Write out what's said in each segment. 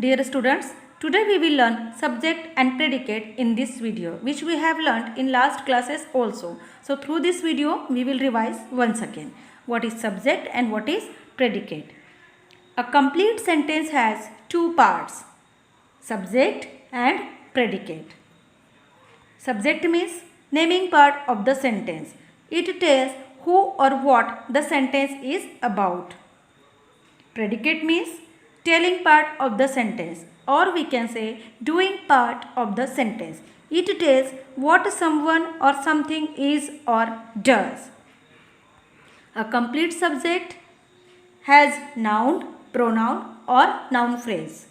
Dear students, today we will learn subject and predicate in this video, which we have learned in last classes also. So through this video we will revise once again what is subject and what is predicate. A complete sentence has two parts, subject and predicate. Subject means naming part of the sentence. It tells who or what the sentence is about. Predicate means telling part of the sentence, or we can say doing part of the sentence. It tells what someone or something is or does. A complete subject has noun, pronoun or noun phrase.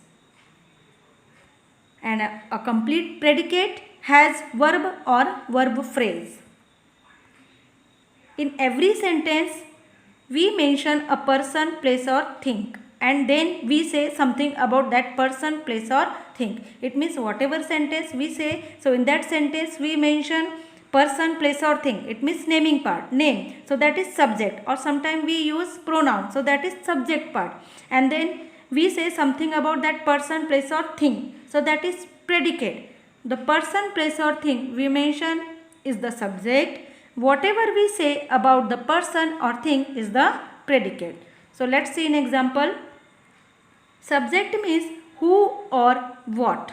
And a complete predicate has verb or verb phrase. In every sentence, we mention a person, place or thing, and then we say something about that person, place or thing. It means whatever sentence we say, so in that sentence we mention person, place or thing. It means naming part, name. So that is subject, or sometimes we use pronoun. So that is subject part. And then we say something about that person, place or thing. So that is predicate. The person, place or thing we mention is the subject. Whatever we say about the person or thing is the predicate. So let's see an example. Subject means who or what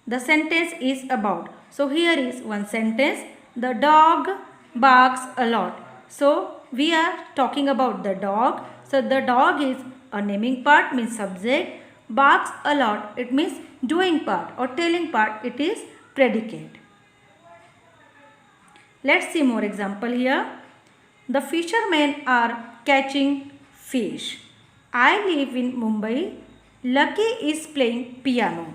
the sentence is about. So here is one sentence. The dog barks a lot. So we are talking about the dog. So the dog is a naming part, means subject. Barks a lot, it means doing part or telling part, it is predicate. Let's see more example here. The fishermen are catching fish. I live in Mumbai. Lucky is playing piano.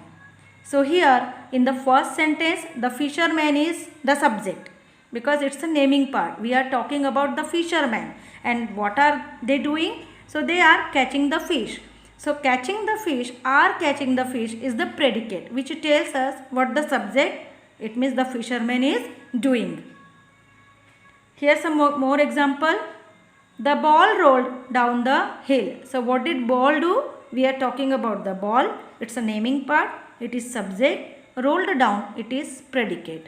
So here in the first sentence, the fisherman is the subject because it's a naming part. We are talking about the fishermen, and what are they doing? So they are catching the fish. So catching the fish, are catching the fish is the predicate, which tells us what the subject, it means the fisherman is doing. Here some more example. The ball rolled down the hill. So what did ball do? We are talking about the ball. It's a naming part. It is subject. Rolled down, it is predicate.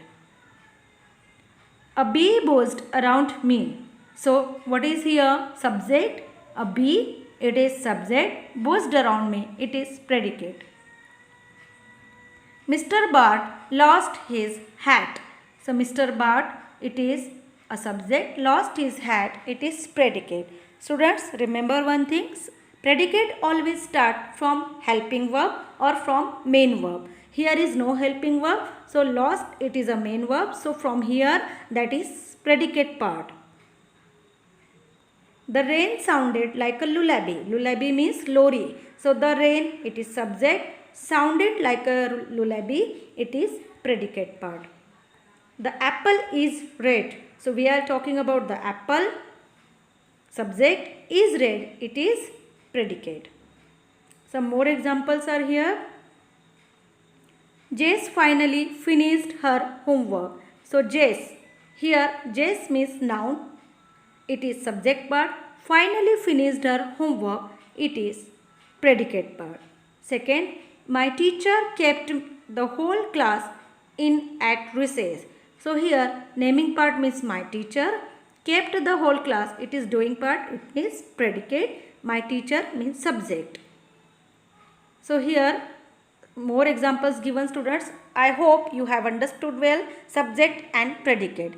A bee buzzed around me. So what is here? Subject. A bee, it is subject. Buzzed around me, it is predicate. Mr. Bart lost his hat. So Mr. Bart, it is a subject. Lost his hat, it is predicate. Students, remember one thing. Predicate always start from helping verb or from main verb. Here is no helping verb. So lost, it is a main verb. So from here, that is predicate part. The rain sounded like a lullaby. Lullaby means lori. So the rain, it is subject. Sounded like a lullaby, it is predicate part. The apple is red. So we are talking about the apple. Subject is red, it is predicate. Some more examples are here. Jess finally finished her homework. So Jess, here Jess means noun. It is subject part. Finally finished her homework, it is predicate part. Second, my teacher kept the whole class in at recess. So here naming part means my teacher. Kept the whole class, it is doing part, it is predicate. My teacher means subject. So here more examples given, students. I hope you have understood well subject and predicate.